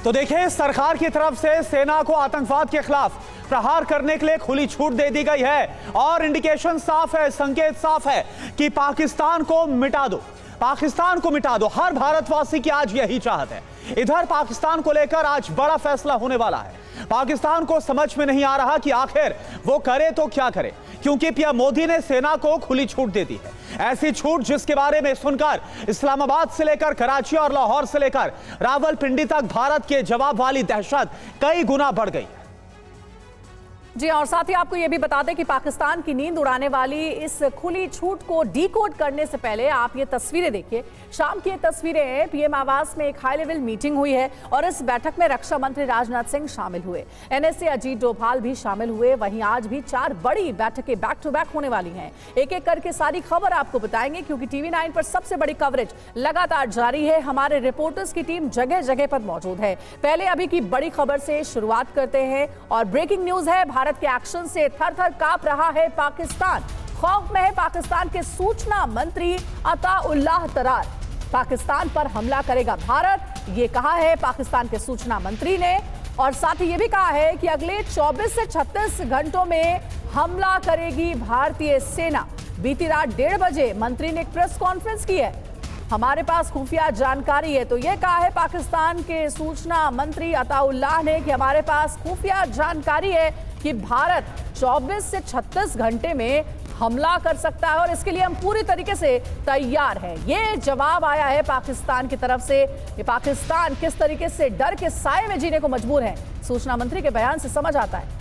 तो देखिए, सरकार की तरफ से सेना को आतंकवाद के खिलाफ प्रहार करने के लिए खुली छूट दे दी गई है और इंडिकेशन साफ है, संकेत साफ है कि पाकिस्तान को मिटा दो, पाकिस्तान को मिटा दो। हर भारतवासी की आज यही चाहत है। इधर पाकिस्तान को लेकर आज बड़ा फैसला होने वाला है। पाकिस्तान को समझ में नहीं आ रहा कि आखिर वो करे तो क्या करे, क्योंकि पीएम मोदी ने सेना को खुली छूट दे दी है। ऐसी छूट जिसके बारे में सुनकर इस्लामाबाद से लेकर कराची और लाहौर से लेकर रावलपिंडी तक भारत के जवाब वाली दहशत कई गुना बढ़ गई। जी, और साथ ही आपको यह भी बता दें कि पाकिस्तान की नींद उड़ाने वाली इस खुली छूट को डीकोड करने से पहले आप ये तस्वीरें देखिए। शाम की ये तस्वीरें हैं। पीएम आवास में एक हाई लेवल मीटिंग हुई है और इस बैठक में रक्षा मंत्री राजनाथ सिंह शामिल हुए, एनएसए अजीत डोभाल भी शामिल हुए। वहीं आज भी 4 बड़ी बैठकें बैक टू बैक होने वाली हैं। एक एक करके सारी खबर आपको बताएंगे, क्योंकि टीवी9 पर सबसे बड़ी कवरेज लगातार जारी है। हमारे रिपोर्टर्स की टीम जगह जगह पर मौजूद है। पहले अभी की बड़ी खबर से शुरुआत करते हैं और ब्रेकिंग न्यूज है। भारत के एक्शन से थर थर कांप रहा है पाकिस्तान। खौफ में है पाकिस्तान के सूचना मंत्री अताउल्लाह तरार। पाकिस्तान पर हमला करेगा भारत, ये कहा है पाकिस्तान के सूचना मंत्री ने। और साथ ही ये भी कहा है कि अगले 24 से 36 घंटों में हमला करेगी भारतीय सेना। बीती रात 1:30 बजे मंत्री ने एक प्रेस कॉन्फ्रेंस की है। हमारे पास खुफिया जानकारी है, तो यह कहा है पाकिस्तान के सूचना मंत्री अताउल्लाह ने कि हमारे पास खुफिया जानकारी है कि भारत 24 से 36 घंटे में हमला कर सकता है और इसके लिए हम पूरी तरीके से तैयार हैं। ये जवाब आया है पाकिस्तान की तरफ से कि पाकिस्तान किस तरीके से डर के साए में जीने को मजबूर है। सूचना मंत्री के बयान से समझ आता है।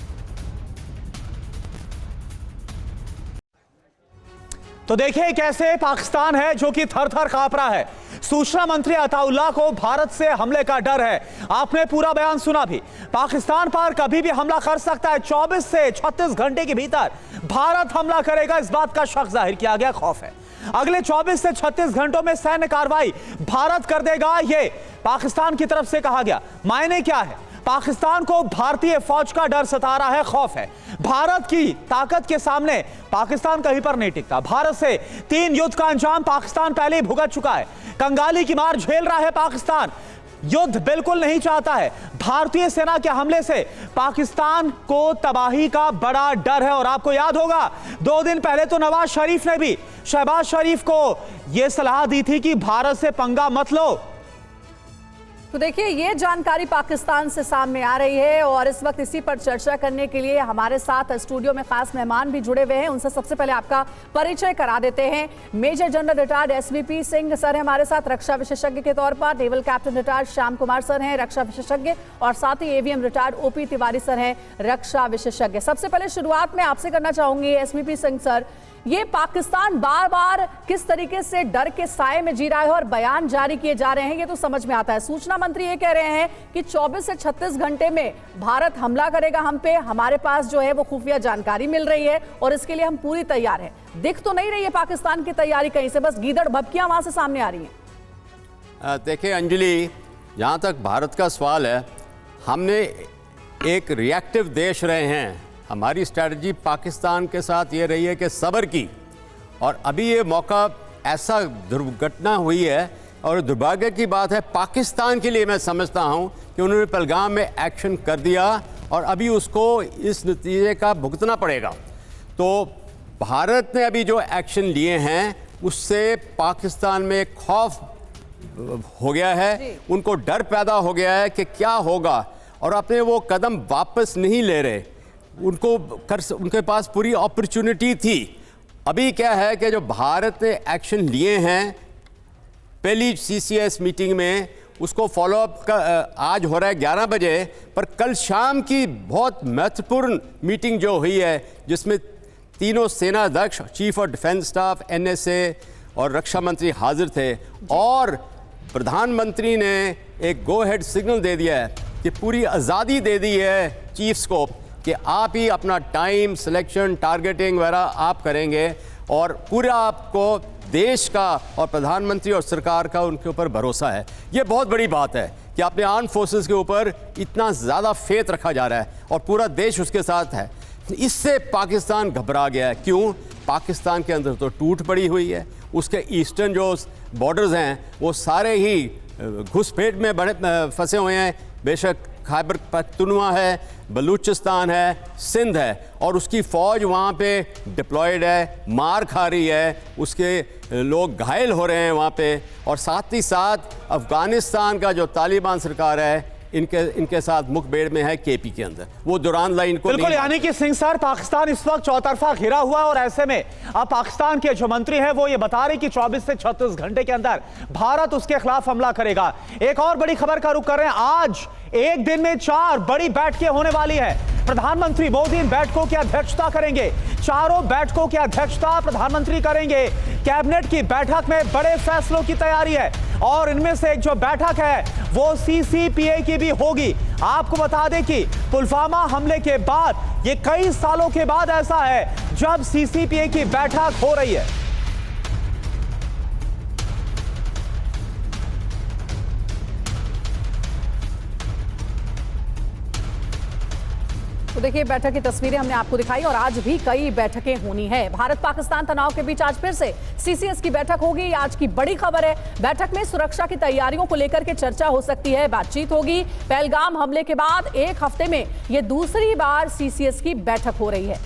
तो देखिए कैसे पाकिस्तान है जो कि थर थर कांप रहा है। सूचना मंत्री अताउल्लाह को भारत से हमले का डर है। आपने पूरा बयान सुना भी। पाकिस्तान पर कभी भी हमला कर सकता है। 24 से 36 घंटे के भीतर भारत हमला करेगा, इस बात का शक जाहिर किया गया। खौफ है अगले 24 से 36 घंटों में सैन्य कार्रवाई भारत कर देगा, ये पाकिस्तान की तरफ से कहा गया। मायने क्या है? पाकिस्तान को भारतीय फौज का डर सता रहा है, खौफ है। भारत की ताकत के सामने पाकिस्तान कहीं पर नहीं टिकता। भारत से 3 युद्ध का अंजाम पाकिस्तान पहले ही भुगत चुका है। कंगाली की मार झेल रहा है पाकिस्तान। युद्ध बिल्कुल नहीं चाहता है। भारतीय सेना के हमले से पाकिस्तान को तबाही का बड़ा डर है। और आपको याद होगा 2 दिन पहले तो नवाज शरीफ ने भी शहबाज शरीफ को यह सलाह दी थी कि भारत से पंगा मत लो। तो देखिए, ये जानकारी पाकिस्तान से सामने आ रही है और इस वक्त इसी पर चर्चा करने के लिए हमारे साथ स्टूडियो में खास मेहमान भी जुड़े हुए हैं। उनसे सबसे पहले आपका परिचय करा देते हैं। Major general retired SVP Singh sir है हमारे साथ, रक्षा विशेषज्ञ के तौर पर। Naval captain retired Shyam Kumar sir हैं, रक्षा विशेषज्ञ। और साथ ही AVM retired OP Tiwari sir हैं, रक्षा विशेषज्ञ। सबसे पहले शुरुआत में आपसे करना चाहूंगी एसवीपी सिंह सर, ये पाकिस्तान बार बार किस तरीके से डर के साए में जी रहा है और बयान जारी किए जा रहे हैं, ये तो समझ में आता है। सूचना मंत्री ये कह रहे हैं कि 24 से 36 घंटे में भारत हमला करेगा हम पे। हमारे पास जो है वो खुफिया जानकारी मिल रही है और इसके लिए हम पूरी तैयार हैं। दिख तो नहीं रही है पाकिस्तान की तैयारी कहीं से, बस गीदड़ भभकियां वहां से सामने आ रही हैं। देखिए अंजलि, जहां तक भारत का सवाल है, हमने एक रिएक्टिव देश रहे हैं। हमारी स्ट्रैटेजी पाकिस्तान के साथ ये रही है कि सब्र की, और अभी ये मौका ऐसा दुर्घटना हुई है और दुर्भाग्य की बात है पाकिस्तान के लिए। मैं समझता हूँ कि उन्होंने पहलगाम में एक्शन कर दिया और अभी उसको इस नतीजे का भुगतना पड़ेगा। तो भारत ने अभी जो एक्शन लिए हैं उससे पाकिस्तान में खौफ हो गया है, उनको डर पैदा हो गया है कि क्या होगा, और अपने वो कदम वापस नहीं ले रहे। उनके पास पूरी अपॉर्चुनिटी थी। अभी क्या है कि जो भारत ने एक्शन लिए हैं पहली सीसीएस मीटिंग में, उसको फॉलोअप का आज हो रहा है 11 बजे, पर कल शाम की बहुत महत्वपूर्ण मीटिंग जो हुई है जिसमें तीनों सेना अध्यक्ष, chief of defence staff, NSA और रक्षा मंत्री हाजिर थे, और प्रधानमंत्री ने एक गो हेड सिग्नल दे दिया है कि पूरी आज़ादी दे दी है चीफ्स को कि आप ही अपना टाइम सिलेक्शन, टारगेटिंग वगैरह आप करेंगे, और पूरा आपको देश का और प्रधानमंत्री और सरकार का उनके ऊपर भरोसा है। ये बहुत बड़ी बात है कि अपने आर्म फोर्सेस के ऊपर इतना ज़्यादा फेथ रखा जा रहा है और पूरा देश उसके साथ है। इससे पाकिस्तान घबरा गया है। क्यों? पाकिस्तान के अंदर तो टूट पड़ी हुई है, उसके ईस्टर्न जो बॉर्डर्स हैं वो सारे ही घुसपैठ में बड़े फंसे हुए हैं। बेशक खैबर पख्तूनख्वा है, बलूचिस्तान है, सिंध है, और उसकी फ़ौज वहाँ पे डिप्लॉयड है, मार खा रही है, उसके लोग घायल हो रहे हैं वहाँ पे। और साथ ही साथ अफ़गानिस्तान का जो तालिबान सरकार है, इनके साथ मुखबेड़ में है केपी के अंदर, वो दुरान लाइन को बिल्कुल, यानी कि सिंह सर, पाकिस्तान इस वक्त चौतरफा घिरा हुआ है और ऐसे में अब पाकिस्तान के जो मंत्री हैं वो ये बता रहे कि 24 से 36 घंटे के अंदर भारत उसके खिलाफ हमला करेगा। एक और बड़ी खबर का रुख कर रहे हैं। आज एक दिन में 4 बड़ी बैठकें होने वाली है। प्रधानमंत्री मोदी इन बैठकों की अध्यक्षता करेंगे। चारों बैठकों की अध्यक्षता प्रधानमंत्री करेंगे। कैबिनेट की बैठक में बड़े फैसलों की तैयारी है और इनमें से एक जो बैठक है वो सीसीपीए की भी होगी। आपको बता दें कि पुलवामा हमले के बाद ये कई सालों के बाद ऐसा है जब सीसीपीए की बैठक हो रही है। तो देखिए, बैठक की तस्वीरें हमने आपको दिखाई और आज भी कई बैठकें होनी है। भारत पाकिस्तान तनाव के बीच आज फिर से सीसीएस की बैठक होगी। आज की बड़ी खबर है, बैठक में सुरक्षा की तैयारियों को लेकर के चर्चा हो सकती है, बातचीत होगी। पहलगाम हमले के बाद एक हफ्ते में यह दूसरी बार सीसीएस की बैठक हो रही है।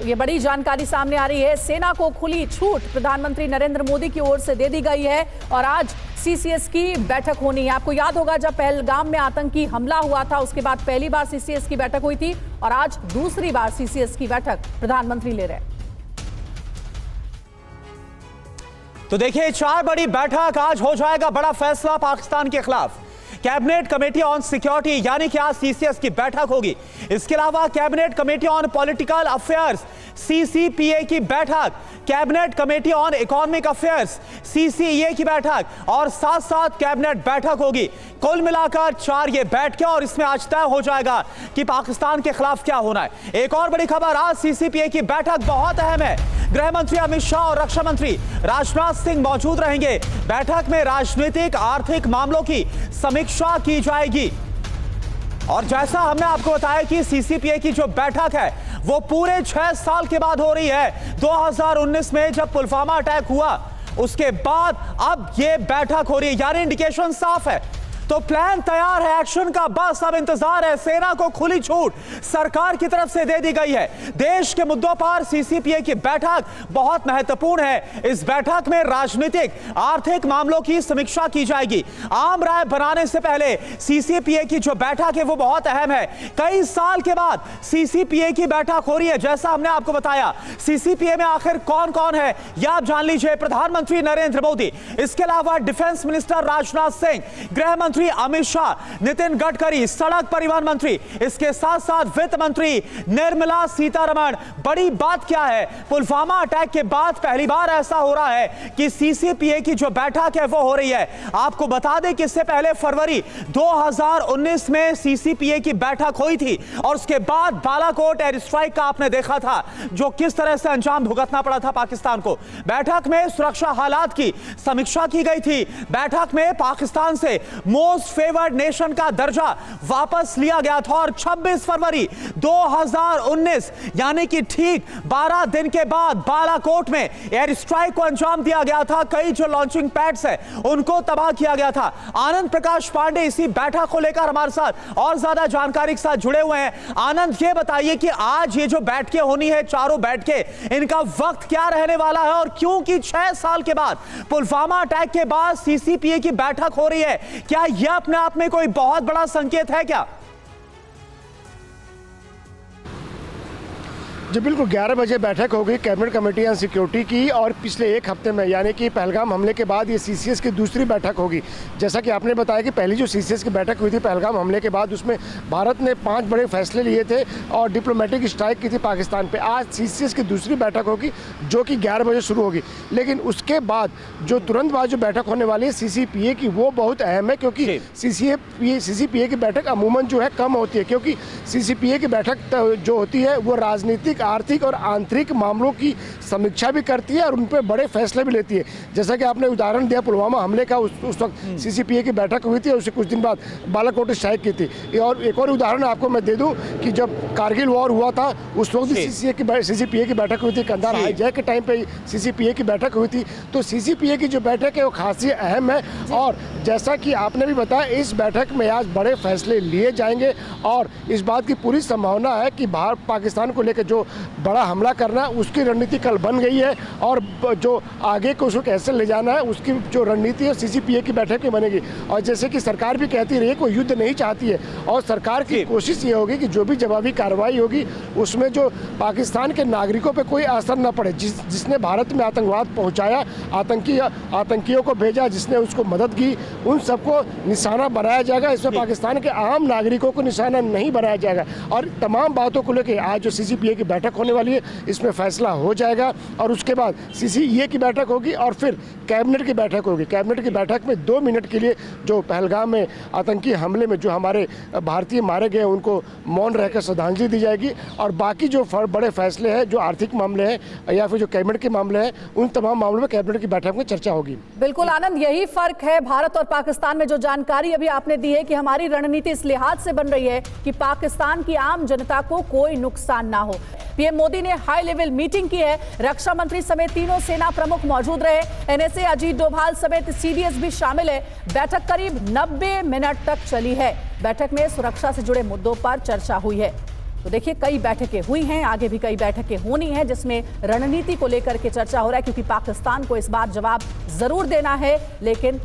ये बड़ी जानकारी सामने आ रही है। सेना को खुली छूट प्रधानमंत्री नरेंद्र मोदी की ओर से दे दी गई है और आज सीसीएस की बैठक होनी है। आपको याद होगा जब पहलगाम में आतंकी हमला हुआ था उसके बाद पहली बार सीसीएस की बैठक हुई थी और आज दूसरी बार सीसीएस की बैठक प्रधानमंत्री ले रहे हैं। तो देखिए, 4 बड़ी बैठक, आज हो जाएगा बड़ा फैसला पाकिस्तान के खिलाफ। कैबिनेट कमेटी ऑन सिक्योरिटी यानी कि आज सीसीएस की बैठक होगी। इसके अलावा cabinet committee on political affairs CCPA की बैठक, cabinet committee on economic affairs CCEA की बैठक और साथ साथ कैबिनेट बैठक होगी। कुल मिलाकर 4 ये बैठकें और इसमें आज तय हो जाएगा कि पाकिस्तान के खिलाफ क्या होना है। एक और बड़ी खबर, आज सीसीपीए की बैठक बहुत अहम है। गृह मंत्री अमित शाह और रक्षा मंत्री राजनाथ सिंह मौजूद रहेंगे। बैठक में राजनीतिक आर्थिक मामलों की समीक्षा की जाएगी और जैसा हमने आपको बताया कि सीसीपीए की जो बैठक है वो पूरे 6 साल के बाद हो रही है। 2019 में जब पुलवामा अटैक हुआ उसके बाद अब ये बैठक हो रही है, यानी इंडिकेशन साफ है। तो प्लान तैयार है, एक्शन का बस अब इंतजार है। सेना को खुली छूट सरकार की तरफ से दे दी गई है। देश के मुद्दों पर सीसीपीए की बैठक बहुत महत्वपूर्ण है। इस बैठक में राजनीतिक आर्थिक मामलों की समीक्षा की जाएगी। आम राय बनाने से पहले सीसीपीए की जो बैठक है वो बहुत अहम है। कई साल के बाद सीसीपीए की बैठक हो रही है। जैसा हमने आपको बताया, सीसीपीए में आखिर कौन कौन है यह आप जान लीजिए। प्रधानमंत्री नरेंद्र मोदी, इसके अलावा डिफेंस मिनिस्टर राजनाथ सिंह, गृह मंत्री अमित शाह, नितिन गडकरी, सड़क परिवहन मंत्री, इसके साथ साथ वित्त मंत्री निर्मला सीतारमण। बड़ी बात क्या है, पुलवामा अटैक के बाद पहली बार ऐसा हो रहा है कि सीसीपीए की जो बैठक है वो हो रही है। आपको बता दें कि इससे पहले फरवरी 2019 में सीसीपीए की बैठक हुई थी और उसके बाद बालाकोट एयर स्ट्राइक का आपने देखा था जो किस तरह से अंजाम भुगतना पड़ा था पाकिस्तान को। बैठक में सुरक्षा हालात की समीक्षा की गई थी। बैठक में पाकिस्तान से मोस्ट फेवर्ड नेशन का दर्जा वापस लिया गया था और 26 फरवरी 2019 यानी कि ठीक 12 दिन के बाद बालाकोट में एयर स्ट्राइक को अंजाम दिया गया था। कई जो लॉन्चिंग पैड्स हैं उनको तबाह किया गया था। आनंद प्रकाश पांडे इसी बैठक को लेकर हमारे साथ और ज्यादा जानकारी के साथ जुड़े हुए हैं। आनंद, ये बताइए कि आज ये जो बैठकें होनी है, चारों बैठकें, इनका वक्त क्या रहने वाला है और क्योंकि 6 साल के बाद पुलवामा अटैक के बाद सीसीपीए की बैठक हो रही है, क्या यह अपने आप में कोई बहुत बड़ा संकेत है क्या? जी बिल्कुल, 11 बजे बैठक होगी कैबिनेट कमेटी ऑन सिक्योरिटी की और पिछले एक हफ्ते में यानी कि पहलगाम हमले के बाद ये सीसीएस की दूसरी बैठक होगी। जैसा कि आपने बताया कि पहली जो सीसीएस की बैठक हुई थी पहलगाम हमले के बाद, उसमें भारत ने 5 बड़े फैसले लिए थे और डिप्लोमेटिक स्ट्राइक की थी पाकिस्तान पे। आज सीसीएस की दूसरी बैठक होगी जो कि 11 बजे शुरू होगी। लेकिन उसके बाद जो तुरंत बाद जो बैठक होने वाली है सीसीपीए की, वो बहुत अहम है क्योंकि सीसीपीए की बैठक अमूमन जो है कम होती है, क्योंकि सीसीपीए की बैठक जो होती है वो राजनीतिक आर्थिक और आंतरिक मामलों की समीक्षा भी करती है और उन पर बड़े फैसले भी लेती है। जैसा कि आपने उदाहरण दिया पुलवामा हमले का, उस वक्त सीसीपीए की बैठक हुई थी और उससे कुछ दिन बाद बालाकोट स्ट्राइक की थी। और एक और उदाहरण आपको मैं दे दूं कि जब कारगिल वॉर हुआ था उस वक्त भी सीसीपीए की बैठक हुई थी। कंधार हाईजैक के टाइम पे सीसीपीए की बैठक हुई थी। तो सीसीपीए की जो बैठक है वो खासी अहम है और जैसा कि आपने भी बताया इस बैठक में आज बड़े फैसले लिए जाएंगे और इस बात की पूरी संभावना है कि भारत पाकिस्तान को लेकर जो बड़ा हमला करना है उसकी रणनीति कल बन गई है और जो आगे को उसको कैसे ले जाना है उसकी जो रणनीति है सीसीपीए की बैठक में बनेगी। और जैसे कि सरकार भी कहती रही है कोई युद्ध नहीं चाहती है और सरकार की कोशिश ये होगी कि जो भी जवाबी कार्रवाई होगी उसमें जो पाकिस्तान के नागरिकों पर कोई असर न पड़े। जिसने भारत में आतंकवाद पहुँचाया, आतंकियों को भेजा, जिसने उसको मदद की, उन सबको निशाना बनाया जाएगा। इसमें पाकिस्तान के आम नागरिकों को निशाना नहीं बनाया जाएगा। और तमाम बातों को लेकर आज जो सीसीपीए की बैठक होने वाली है इसमें फैसला हो जाएगा और उसके बाद सीसीईए की बैठक होगी और फिर कैबिनेट की बैठक होगी। कैबिनेट की बैठक में 2 मिनट के लिए जो पहलगाम में आतंकी हमले में जो हमारे भारतीय मारे गए उनको मौन रहकर श्रद्धांजलि दी जाएगी और बाकी जो बड़े फैसले हैं, जो आर्थिक मामले हैं या फिर जो कैबिनेट के मामले हैं, उन तमाम मामलों में कैबिनेट की बैठक में चर्चा होगी। बिल्कुल आनंद, यही फर्क है भारत और पाकिस्तान में। जो जानकारी अभी आपने दी है कि हमारी रणनीति इस लिहाज से बन रही है कि पाकिस्तान की आम जनता को कोई नुकसान ना हो। पीएम मोदी ने हाई लेवल मीटिंग की है, रक्षा मंत्री समेत तीनों सेना प्रमुख मौजूद रहे। एनएसए अजीत डोभाल समेत सीडीएस भी शामिल है। बैठक करीब 90 मिनट तक चली है। बैठक में सुरक्षा से जुड़े मुद्दों पर चर्चा हुई है। तो देखिए कई बैठकें हुई हैं, आगे भी कई बैठकें होनी हैं जिसमें रणनीति को लेकर के चर्चा हो रहा है, क्योंकि पाकिस्तान को इस बार जवाब जरूर देना है लेकिन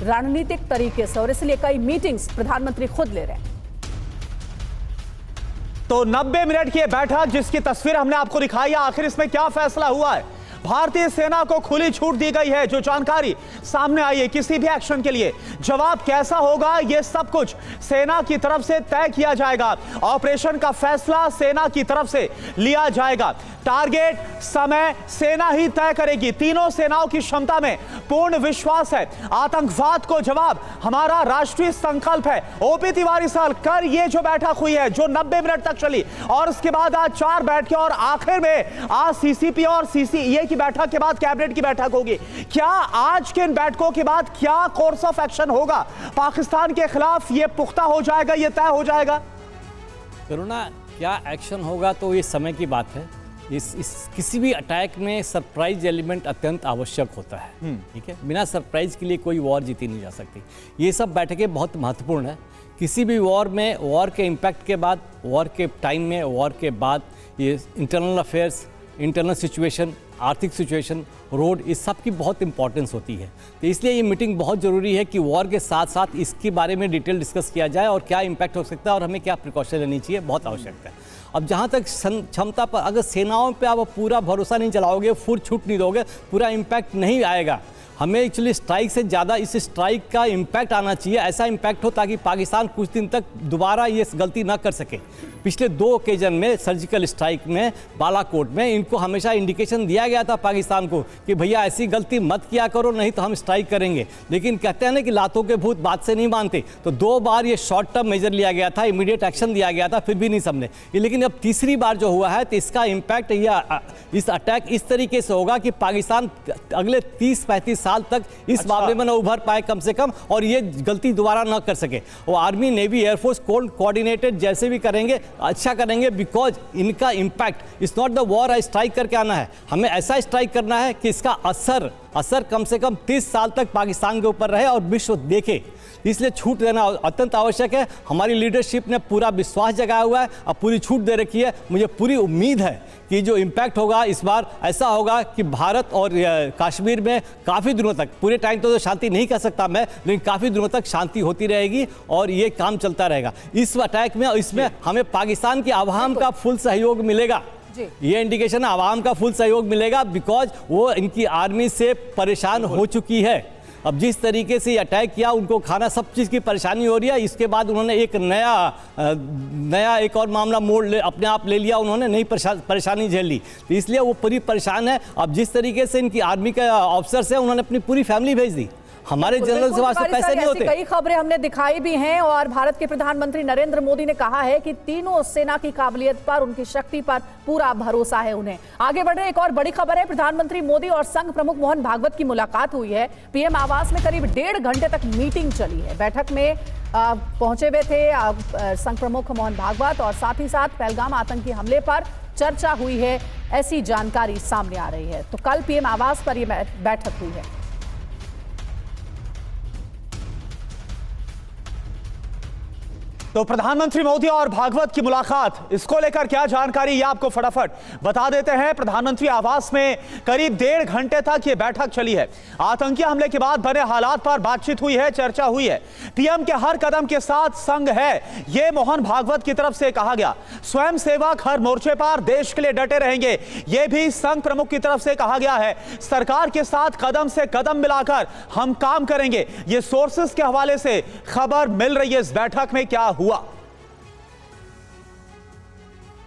रणनीतिक तरीके से, और इसलिए कई मीटिंग्स प्रधानमंत्री खुद ले रहे हैं। तो 90 मिनट की बैठक जिसकी तस्वीर हमने आपको दिखाई है, आखिर इसमें क्या फैसला हुआ है? भारतीय सेना को खुली छूट दी गई है। जो जानकारी सामने आई है किसी भी एक्शन के लिए जवाब कैसा होगा यह सब कुछ सेना की तरफ से तय किया जाएगा। ऑपरेशन का फैसला सेना की तरफ से लिया जाएगा। टारगेट समय सेना ही तय करेगी। तीनों सेनाओं की क्षमता में पूर्ण विश्वास है। आतंकवाद को जवाब हमारा राष्ट्रीय संकल्प है। ओपी तिवारी साहब, कल ये जो बैठक हुई है जो 90 मिनट तक चली और उसके बाद आज 4 बैठकें और आखिर में आज सीसीपी और सीसीईए की बैठक के बाद कैबिनेट की बैठक होगी। क्या आज के इन बैठकों के बाद क्या कोर्स ऑफ एक्शन होगा पाकिस्तान के खिलाफ, यह पुख्ता हो जाएगा, यह तय हो जाएगा? करुणा, क्या एक्शन होगा तो ये समय की बात है। इस किसी भी अटैक में सरप्राइज एलिमेंट अत्यंत आवश्यक होता है। ठीक है, बिना सरप्राइज के लिए कोई वॉर जीती नहीं जा सकती। ये सब बैठकें बहुत महत्वपूर्ण है। किसी भी वॉर में, वॉर के इम्पैक्ट के बाद, वॉर के टाइम में, वॉर के बाद ये इंटरनल अफेयर्स, इंटरनल सिचुएशन, आर्थिक सिचुएशन, रोड, इस सब की बहुत इंपॉर्टेंस होती है। तो इसलिए ये मीटिंग बहुत ज़रूरी है कि वॉर के साथ साथ इसके बारे में डिटेल डिस्कस किया जाए और क्या इम्पैक्ट हो सकता है और हमें क्या प्रिकॉशन लेनी चाहिए, बहुत आवश्यकता है। अब जहाँ तक क्षमता पर, अगर सेनाओं पे आप पूरा भरोसा नहीं चलाओगे, फुल छूट नहीं दोगे, पूरा इम्पैक्ट नहीं आएगा। हमें एक्चुअली स्ट्राइक से ज़्यादा इस स्ट्राइक का इम्पैक्ट आना चाहिए, ऐसा इम्पैक्ट हो ताकि पाकिस्तान कुछ दिन तक दोबारा ये गलती ना कर सके। पिछले 2 ओकेजन में सर्जिकल स्ट्राइक में बालाकोट में इनको हमेशा इंडिकेशन दिया गया था पाकिस्तान को कि भैया ऐसी गलती मत किया करो, नहीं तो हम स्ट्राइक करेंगे। लेकिन कहते हैं ना कि लातों के भूत बात से नहीं मानते, तो 2 बार ये शॉर्ट टर्म मेजर लिया गया था, इमीडिएट एक्शन दिया गया था, फिर भी नहीं समझे। लेकिन अब तीसरी बार जो हुआ है तो इसका इम्पैक्ट या इस अटैक इस तरीके से होगा कि पाकिस्तान अगले 30-35 साल तक इस मामले में न उभर पाए कम से कम, और ये गलती दोबारा न कर सके। वो आर्मी, नेवी, एयरफोर्स कोऑर्डिनेटेड जैसे भी करेंगे अच्छा करेंगे, बिकॉज इनका impact it's not the war strike करके आना है, हमें ऐसा स्ट्राइक करना है कि इसका असर कम से कम 30 साल तक पाकिस्तान के ऊपर रहे और विश्व देखे। इसलिए छूट देना अत्यंत आवश्यक है। हमारी लीडरशिप ने पूरा विश्वास जगाया हुआ है, अब पूरी छूट दे रखी है। मुझे पूरी उम्मीद है कि जो इम्पैक्ट होगा इस बार ऐसा होगा कि भारत और कश्मीर में काफ़ी दिनों तक, पूरे टाइम तो शांति नहीं कर सकता मैं, लेकिन काफ़ी दिनों तक शांति होती रहेगी और ये काम चलता रहेगा। इस अटैक में, इसमें हमें पाकिस्तान की आवाम का फुल सहयोग मिलेगा। ये इंडिकेशन आवाम का फुल सहयोग मिलेगा, बिकॉज वो इनकी आर्मी से परेशान हो चुकी है। अब जिस तरीके से अटैक किया, उनको खाना सब चीज़ की परेशानी हो रही है। इसके बाद उन्होंने एक नया एक और मामला मोड़ अपने आप ले लिया, उन्होंने नई परेशानी झेल ली, तो इसलिए वो पूरी परेशान है। अब जिस तरीके से इनकी आर्मी के ऑफिसर्स हैं, उन्होंने अपनी पूरी फैमिली भेज दी। हमारे जनरल से वास्ते पैसे नहीं होते। कई खबरें हमने दिखाई भी हैं और भारत के प्रधानमंत्री नरेंद्र मोदी ने कहा है कि तीनों सेना की काबिलियत पर, उनकी शक्ति पर पूरा भरोसा है उन्हें। आगे बढ़ रहे एक और बड़ी खबर है, प्रधानमंत्री मोदी और संघ प्रमुख मोहन भागवत की मुलाकात हुई है। पीएम आवास में करीब 1.5 घंटे तक मीटिंग चली है। बैठक में पहुंचे हुए थे संघ प्रमुख मोहन भागवत और साथ ही साथ पहलगाम आतंकी हमले पर चर्चा हुई है, ऐसी जानकारी सामने आ रही है। तो कल पीएम आवास पर यह बैठक हुई है। तो प्रधानमंत्री मोदी और भागवत की मुलाकात, इसको लेकर क्या जानकारी ये आपको फटाफट बता देते हैं। प्रधानमंत्री आवास में करीब 1.5 घंटे तक ये बैठक चली है। आतंकी हमले के बाद बने हालात पर बातचीत हुई है, चर्चा हुई है। पीएम के हर कदम के साथ संग है, ये मोहन भागवत की तरफ से कहा गया। स्वयं सेवक हर मोर्चे पर देश के लिए डटे रहेंगे, ये भी संघ प्रमुख की तरफ से कहा गया है। सरकार के साथ कदम से कदम मिलाकर हम काम करेंगे, ये सोर्सेस के हवाले से खबर मिल रही है। इस बैठक में क्या हुआ?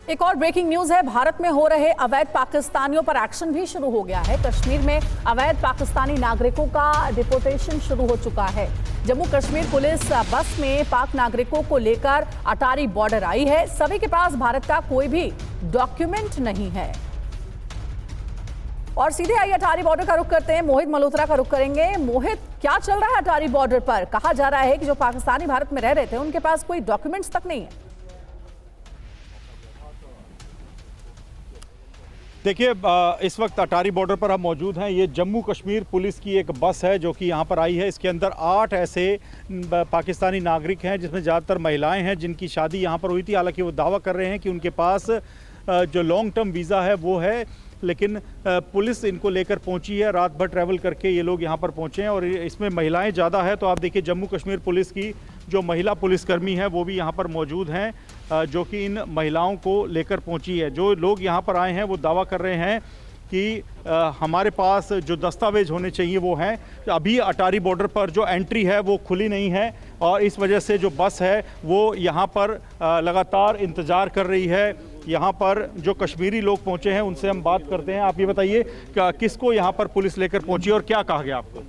एक और ब्रेकिंग न्यूज है, भारत में हो रहे अवैध पाकिस्तानियों पर एक्शन भी शुरू हो गया है। कश्मीर में अवैध पाकिस्तानी नागरिकों का डिपोर्टेशन शुरू हो चुका है। जम्मू कश्मीर पुलिस बस में पाक नागरिकों को लेकर अटारी बॉर्डर आई है। सभी के पास भारत का कोई भी डॉक्यूमेंट नहीं है। और सीधे आइए अटारी बॉर्डर का रुख करते हैं, मोहित मल्होत्रा का रुख करेंगे। मोहित, क्या चल रहा है अटारी बॉर्डर पर? कहा जा रहा है कि जो पाकिस्तानी भारत में रह रहे थे उनके पास कोई डॉक्यूमेंट्स तक नहीं है। देखिए, इस वक्त अटारी बॉर्डर पर हम मौजूद हैं। ये जम्मू कश्मीर पुलिस की एक बस है जो कि यहाँ पर आई है। इसके अंदर 8 ऐसे पाकिस्तानी नागरिक हैं जिसमें ज़्यादातर महिलाएं हैं जिनकी शादी यहाँ पर हुई थी। हालांकि वो दावा कर रहे हैं कि उनके पास जो लॉन्ग टर्म वीज़ा है वो है, लेकिन पुलिस इनको लेकर पहुंची है। रात भर ट्रैवल करके ये लोग यहाँ पर पहुँचे हैं और इसमें महिलाएं ज़्यादा है। तो आप देखिए, जम्मू कश्मीर पुलिस की जो महिला पुलिसकर्मी है वो भी यहाँ पर मौजूद हैं, जो कि इन महिलाओं को लेकर पहुंची है। जो लोग यहाँ पर आए हैं वो दावा कर रहे हैं कि हमारे पास जो दस्तावेज होने चाहिए वो हैं। अभी अटारी बॉर्डर पर जो एंट्री है वो खुली नहीं है और इस वजह से जो बस है वो यहाँ पर लगातार इंतज़ार कर रही है। यहाँ पर जो कश्मीरी लोग पहुँचे हैं उनसे हम बात करते हैं। आप ये बताइए किसको यहाँ पर पुलिस लेकर पहुँची और क्या कहा गया आपको?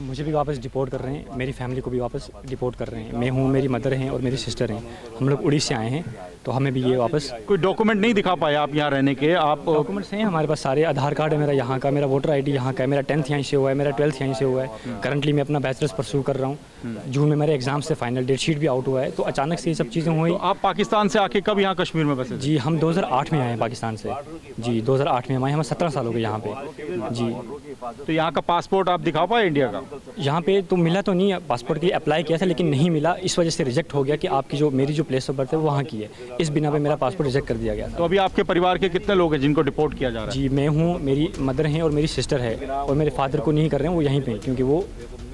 मुझे भी वापस डिपोर्ट कर रहे हैं, मेरी फैमिली को भी वापस डिपोर्ट कर रहे हैं। मैं हूँ, मेरी मदर हैं और मेरी सिस्टर हैं। हम लोग उड़ीसा से आए हैं, तो हमें भी ये वापस। कोई डॉक्यूमेंट नहीं दिखा पाए आप यहाँ रहने के? आप डॉक्यूमेंट्स हैं हमारे पास सारे। आधार कार्ड है मेरा यहाँ का, मेरा वोटर आईडी यहाँ का है, मेरा 10th यहीं से हुआ है, मेरा 12th यहीं से हुआ है। करंटली मैं अपना बैचलर्स परस्यू कर रहा हूँ। जून में मेरे एग्जाम से फाइनल डेट शीट भी आउट हुआ है। तो अचानक से ये सब चीज़ें हुई। तो आप पाकिस्तान से आके कब यहाँ कश्मीर में बसे? जी, हम 2008 में आए हैं पाकिस्तान से। जी, 2008 में हम आए, हमें 17 साल हो गए यहाँ पे। जी, तो यहाँ का पासपोर्ट आप दिखा पाए इंडिया का? यहाँ पे तो मिला तो नहीं, पासपोर्ट के लिए अप्लाई किया था लेकिन नहीं मिला। इस वजह से रिजेक्ट हो गया कि आपकी जो मेरी जो प्लेस ऑफ बर्थ है वो वहाँ की है। इस बिना पे मेरा पासपोर्ट रिजेक्ट कर दिया गया। तो अभी आपके परिवार के कितने लोग हैं जिनको डिपोर्ट किया जा रहा है? जी, मैं हूँ, मेरी मदर हैं और मेरी सिस्टर है। और मेरे फादर को नहीं कर रहे हैं, वो यहीं पे क्योंकि वो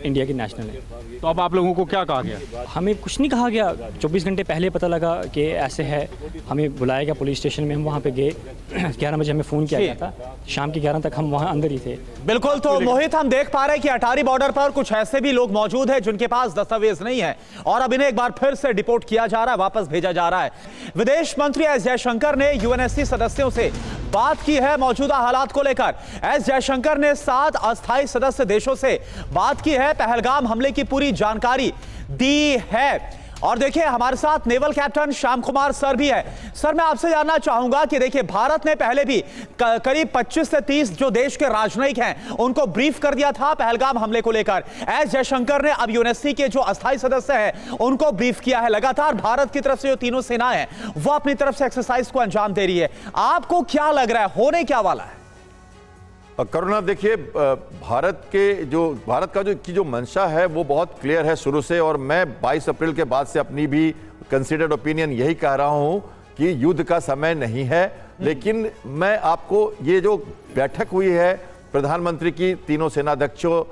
इंडिया के नेशनल है। तो अब आप लोगों को क्या कहा गया? हमें कुछ नहीं कहा गया। 24 घंटे पहले पता लगा कि ऐसे है, हमें बुलाया गया पुलिस स्टेशन में। हम वहाँ पे गए, 11 बजे हमें फ़ोन किया गया था। शाम के 11 तक हम वहाँ अंदर ही थे। बिल्कुल। तो मोहित, हम देख पा रहे हैं कि अटारी बॉर्डर पर कुछ ऐसे भी लोग मौजूद हैं जिनके पास दस्तावेज नहीं है और अब इन्हें एक बार फिर से डिपोर्ट किया जा रहा है, वापस भेजा जा रहा है। विदेश मंत्री एस जयशंकर ने यूएनएससी सदस्यों से बात की है मौजूदा हालात को लेकर। एस जयशंकर ने 7 अस्थायी सदस्य देशों से बात की है, पहलगाम हमले की पूरी जानकारी दी है। और देखिए, हमारे साथ naval captain Shyam Kumar sir भी है। सर, मैं आपसे जानना चाहूंगा कि देखिए, भारत ने पहले भी करीब 25 से 30 जो देश के राजनयिक हैं उनको ब्रीफ कर दिया था पहलगाम हमले को लेकर। एस जयशंकर ने अब यूएनएससी के जो अस्थायी सदस्य हैं उनको ब्रीफ किया है। लगातार भारत की तरफ से जो तीनों सेनाएं हैं वो अपनी तरफ से एक्सरसाइज को अंजाम दे रही है। आपको क्या लग रहा है, होने क्या वाला है? करुणा, देखिए, भारत का जो मंशा है वो बहुत क्लियर है शुरू से। और मैं 22 अप्रैल के बाद से अपनी भी कंसीडर्ड ओपिनियन यही कह रहा हूं कि युद्ध का समय नहीं है। लेकिन मैं आपको ये जो बैठक हुई है प्रधानमंत्री की तीनों सेनाध्यक्षों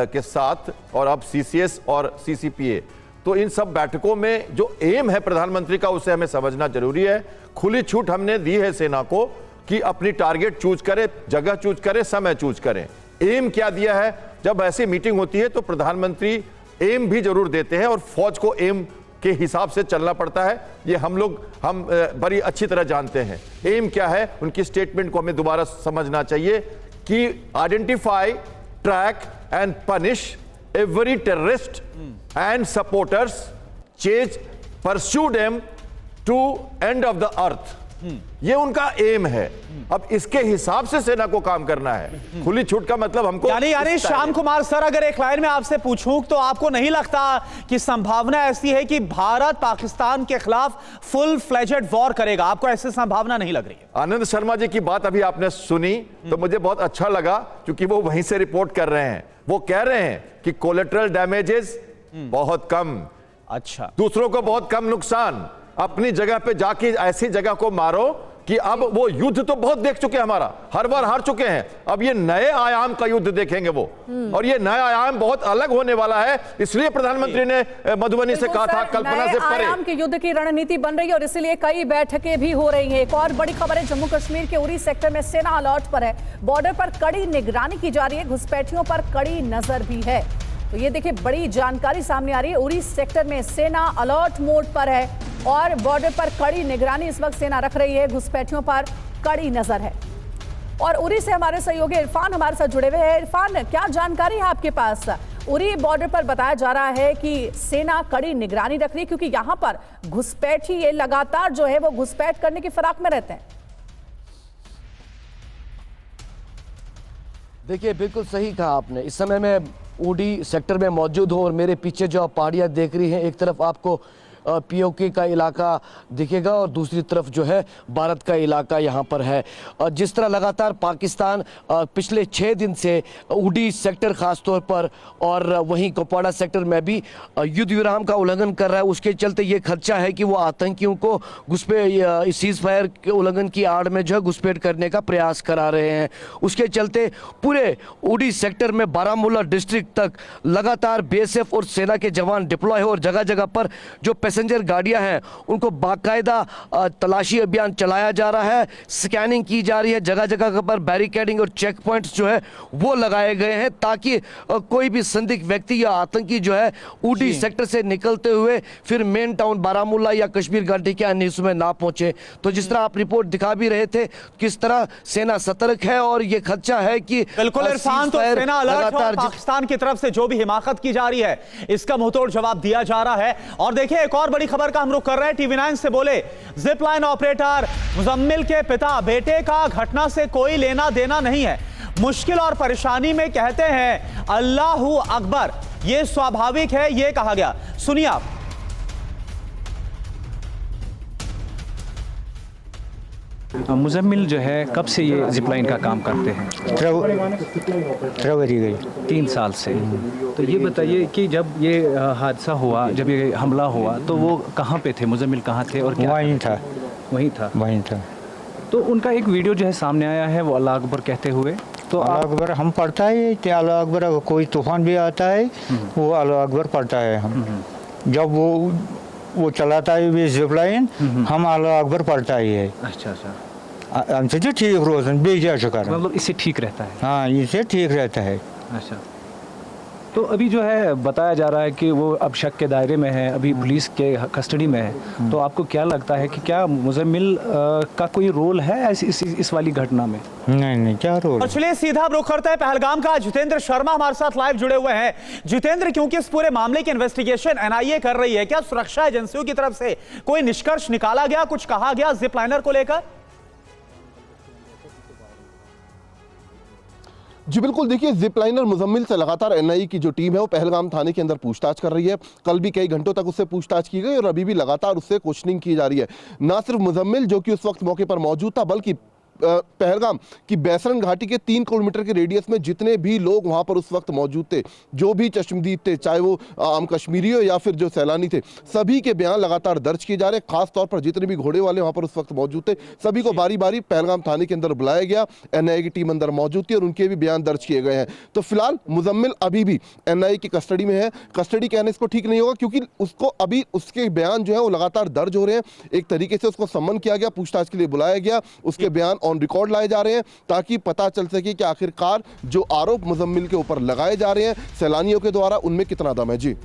के साथ और अब सीसीएस और सीसीपीए, तो इन सब बैठकों में जो एम है प्रधानमंत्री का उसे हमें समझना जरूरी है। खुली छूट हमने दी है सेना को कि अपनी टारगेट चूज करे, जगह चूज करे, समय चूज करें। एम क्या दिया है? जब ऐसी मीटिंग होती है तो प्रधानमंत्री एम भी जरूर देते हैं और फौज को एम के हिसाब से चलना पड़ता है। ये हम बड़ी अच्छी तरह जानते हैं। एम क्या है, उनकी स्टेटमेंट को हमें दोबारा समझना चाहिए कि identify track and punish every terrorist and supporters, pursue them to end of the earth. ये उनका एम है। अब इसके हिसाब से सेना को काम करना है। खुली छूट का मतलब हमको यानी श्याम कुमार सर, अगर एक लाइन में आपसे पूछूं तो आपको नहीं लगता कि संभावना ऐसी है कि भारत पाकिस्तान के खिलाफ फुल फ्लेजेड वॉर करेगा? आपको ऐसी संभावना नहीं लग रही है? आनंद शर्मा जी की बात अभी आपने सुनी तो मुझे बहुत अच्छा लगा, क्योंकि वो वहीं से रिपोर्ट कर रहे हैं। वो कह रहे हैं कि कोलेटरल डैमेजेस बहुत कम, अच्छा, दूसरों को बहुत कम नुकसान, अपनी जगह पे जाके ऐसी जगह को मारो कि अब वो युद्ध तो बहुत देख चुके हैं, हमारा हर बार हार चुके हैं, अब ये नए आयाम का युद्ध देखेंगे वो, और ये नया आयाम बहुत अलग होने वाला है। इसलिए प्रधानमंत्री ने मधुबनी से कहा था कल्पना से परे आयाम के युद्ध की रणनीति बन रही है और इसलिए कई बैठकें भी हो रही हैं। एक और बड़ी खबर है, जम्मू कश्मीर के उरी सेक्टर में सेना अलर्ट पर है, बॉर्डर पर कड़ी निगरानी की जा रही है, घुसपैठियों पर कड़ी नजर भी है। तो ये देखिए बड़ी जानकारी सामने आ रही है, उरी सेक्टर में सेना अलर्ट मोड पर है और बॉर्डर पर कड़ी निगरानी इस वक्त सेना रख रही है, घुसपैठियों पर कड़ी नजर है। और उरी से हमारे सहयोगी इरफान हमारे साथ जुड़े हुए हैं। इरफान, क्या जानकारी है आपके पास? उरी बॉर्डर पर बताया जा रहा है कि सेना कड़ी निगरानी रख रही है, क्योंकि यहां पर घुसपैठी ये लगातार जो है वो घुसपैठ करने की फिराक में रहते हैं। देखिए, बिल्कुल सही कहा आपने। इस समय मैं उरी सेक्टर में मौजूद हूँ और मेरे पीछे जो आप पहाड़ियाँ देख रही हैं, एक तरफ आपको पीओके का इलाका दिखेगा और दूसरी तरफ जो है भारत का इलाका यहाँ पर है। और जिस तरह लगातार पाकिस्तान पिछले 6 दिन से उड़ी सेक्टर ख़ास तौर पर और वहीं कुपवाड़ा सेक्टर में भी युद्ध विराम का उल्लंघन कर रहा है, उसके चलते ये खदशा है कि वो आतंकियों को सीज फायर के उल्लंघन की आड़ में जो है घुसपैठ करने का प्रयास करा रहे हैं। उसके चलते पूरे उड़ी सेक्टर में बारामूला डिस्ट्रिक्ट तक लगातार बीएसएफ और सेना के जवान डिप्लॉय हो और जगह जगह पर जो पैसेंजर गाड़ियां हैं उनको बाकायदा तलाशी अभियान चलाया जा रहा है, स्कैनिंग की जा रही है, जगह जगह पर बैरिकेडिंग और चेक पॉइंट्स जो है वो लगाए गए हैं ताकि कोई भी संदिग्ध व्यक्ति या आतंकी जो है उड़ी सेक्टर से निकलते हुए फिर मेन टाउन बारामूला या कश्मीर घाटी के अन्य हिस्सों में ना पहुंचे। तो जिस तरह आप रिपोर्ट दिखा भी रहे थे किस तरह सेना सतर्क है और ये खदशा है कि बिल्कुल इरफान, तो सेना अलर्ट है, पाकिस्तान की तरफ से जो भी हिमाकत की जा रही है इसका मुंहतोड़ जवाब दिया जा रहा है। और देखिए एक और बड़ी खबर का हम रुख कर रहे हैं, TV9 से बोले जिप लाइन ऑपरेटर मुजम्मिल के पिता, बेटे का घटना से कोई लेना देना नहीं है, मुश्किल और परेशानी में कहते हैं अल्लाहू अकबर, ये स्वाभाविक है, ये कहा गया। सुनिए आप। मुजम्मिल जो है कब से ये जिप लाइन का काम करते हैं? फरवरी गई 3 साल से। तो ये बताइए कि जब ये हादसा हुआ, जब ये हमला हुआ तो वो कहाँ पे थे? मुजम्मिल कहाँ थे और क्या? वहीं था। वहीं था। तो उनका एक वीडियो जो है सामने आया है, वो अल्लाह अकबर कहते हुए, तो अल्लाह अकबर हम पढ़ता है कि अल्लाह अकबर, कोई तूफान भी आता है वो अल्लाह अकबर पढ़ता है हम। जब वो चलाता है जिप लाइन हम अल्लाह अकबर पढ़ता ही है। अच्छा। हमसे तो ठीक रोजन बेजा शुक्र, मतलब इससे ठीक रहता है? हाँ, इससे ठीक रहता है। अच्छा। तो अभी जो है बताया जा रहा है कि वो अब शक के दायरे में है, अभी पुलिस के कस्टडी में है, तो आपको क्या लगता है कि क्या मुजम्मिल का कोई रोल है इस वाली घटना में? नहीं, क्या रोल? और चलिए सीधा रुख करते हैं पहलगाम का। जितेंद्र शर्मा हमारे साथ लाइव जुड़े हुए हैं। जितेंद्र, क्योंकि इस पूरे मामले की इन्वेस्टिगेशन एनआईए कर रही है, क्या सुरक्षा एजेंसियों की तरफ से कोई निष्कर्ष निकाला गया, कुछ कहा गया जिप लाइनर को लेकर? जी बिल्कुल, देखिए जिप लाइनर मुजम्मिल से लगातार एनआईए की जो टीम है वो पहलगाम थाने के अंदर पूछताछ कर रही है। कल भी कई घंटों तक उससे पूछताछ की गई और अभी भी लगातार उससे क्वेश्चनिंग की जा रही है। ना सिर्फ मुजम्मिल जो कि उस वक्त मौके पर मौजूद था, बल्कि पहलगाम की बैसरन घाटी के 3 किलोमीटर के रेडियस में जितने भी लोग वहां पर उस वक्त मौजूद थे, जो भी चश्मदीद थे, चाहे वो आम कश्मीरी हो या फिर जो सैलानी थे, सभी के बयान लगातार दर्ज किए जा रहे हैं। खास तौर पर जितने भी घोड़े वाले वहां पर उस वक्त मौजूद थे, सभी को बारी बारी पहलगाम थाने के अंदर बुलाया गया। एनआईए की टीम अंदर मौजूद थी और उनके भी बयान दर्ज किए गए हैं। तो फिलहाल मुजम्मिल अभी भी एनआईए की कस्टडी में है। कस्टडी कहने इसको ठीक नहीं होगा, क्योंकि उसको अभी उसके बयान जो है वो लगातार दर्ज हो रहे हैं। एक तरीके से उसको सम्मन किया गया, पूछताछ के लिए बुलाया गया, उसके बयान ऑन रिकॉर्ड लाए जा रहे हैं ताकि पता चल सके कि आखिरकार जो आरोप मुजम्मिल के ऊपर लगाए जा रहे हैं सैलानियों के द्वारा, उनमें कितना दम है। जी।